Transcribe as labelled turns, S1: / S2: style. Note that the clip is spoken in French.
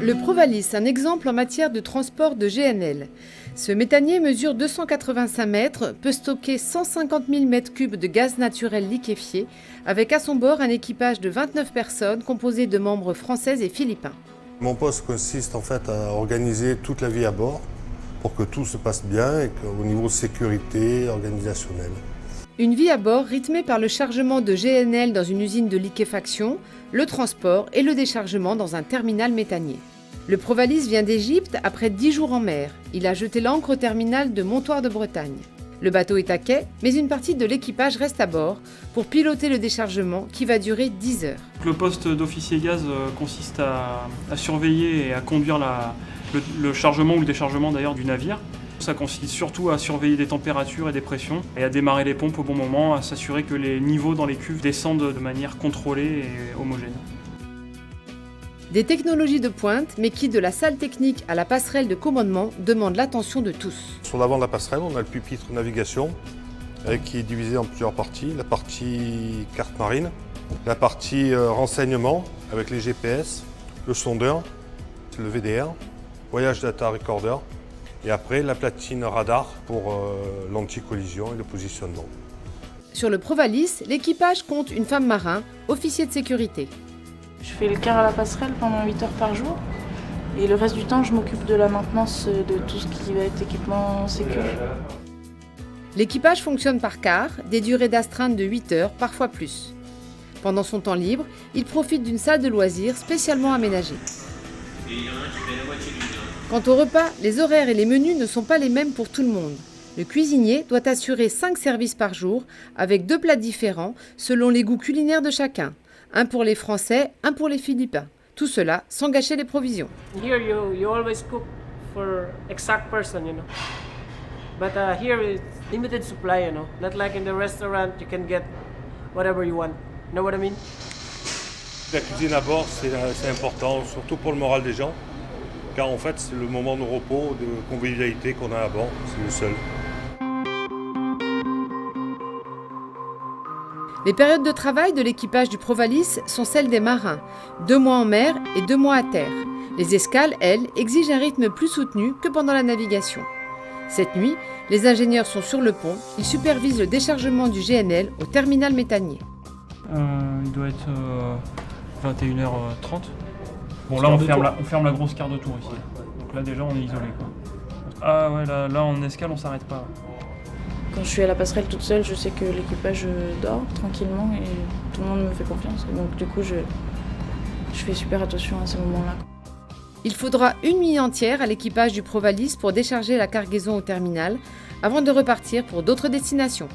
S1: Le Provalis, un exemple en matière de transport de GNL. Ce méthanier mesure 285 mètres, peut stocker 150 000 mètres cubes de gaz naturel liquéfié, avec à son bord un équipage de 29 personnes composé de membres français et philippins.
S2: Mon poste consiste en fait à organiser toute la vie à bord pour que tout se passe bien et qu'au niveau sécurité organisationnelle.
S1: Une vie à bord rythmée par le chargement de GNL dans une usine de liquéfaction, le transport et le déchargement dans un terminal méthanier. Le Provalis vient d'Égypte après 10 jours en mer. Il a jeté l'ancre au terminal de Montoire de Bretagne. Le bateau est à quai, mais une partie de l'équipage reste à bord pour piloter le déchargement qui va durer 10 heures.
S3: Le poste d'officier gaz consiste à surveiller et à conduire le chargement ou le déchargement d'ailleurs du navire. Ça consiste surtout à surveiller des températures et des pressions et à démarrer les pompes au bon moment, à s'assurer que les niveaux dans les cuves descendent de manière contrôlée et homogène.
S1: Des technologies de pointe, mais qui, de la salle technique à la passerelle de commandement, demandent l'attention de tous.
S2: Sur l'avant de la passerelle, on a le pupitre navigation qui est divisé en plusieurs parties. La partie carte marine, la partie renseignement avec les GPS, le sondeur, le VDR, Voyage Data Recorder et après la platine radar pour l'anti-collision et le positionnement.
S1: Sur le Provalis, l'équipage compte une femme marin, officier de sécurité.
S4: Je fais le quart à la passerelle pendant 8 heures par jour et le reste du temps je m'occupe de la maintenance de tout ce qui va être équipement sécu.
S1: L'équipage fonctionne par quart, des durées d'astreinte de 8 heures, parfois plus. Pendant son temps libre, il profite d'une salle de loisirs spécialement aménagée. Quant au repas, les horaires et les menus ne sont pas les mêmes pour tout le monde. Le cuisinier doit assurer 5 services par jour avec 2 plats différents selon les goûts culinaires de chacun. Un pour les Français, un pour les Philippins. Tout cela sans gâcher les provisions.
S5: Here you always cook for exact person, you know. But here it's limited supply, you know. Not like in the restaurant you can get whatever you want. You know what I mean?
S2: La cuisine à bord, c'est important, surtout pour le moral des gens, car en fait c'est le moment de repos, de convivialité qu'on a à bord, c'est le seul.
S1: Les périodes de travail de l'équipage du Provalis sont celles des marins, 2 mois en mer et 2 mois à terre. Les escales, elles, exigent un rythme plus soutenu que pendant la navigation. Cette nuit, les ingénieurs sont sur le pont, ils supervisent le déchargement du GNL au terminal méthanier.
S3: Il doit être 21h30. Bon là on ferme la grosse quart de tour ici. Donc là déjà on est isolé quoi. Ah ouais là en escale on s'arrête pas.
S4: Quand je suis à la passerelle toute seule, je sais que l'équipage dort tranquillement et tout le monde me fait confiance. Et donc du coup, je fais super attention à ces moments-là.
S1: Il faudra une nuit entière à l'équipage du Provalis pour décharger la cargaison au terminal avant de repartir pour d'autres destinations.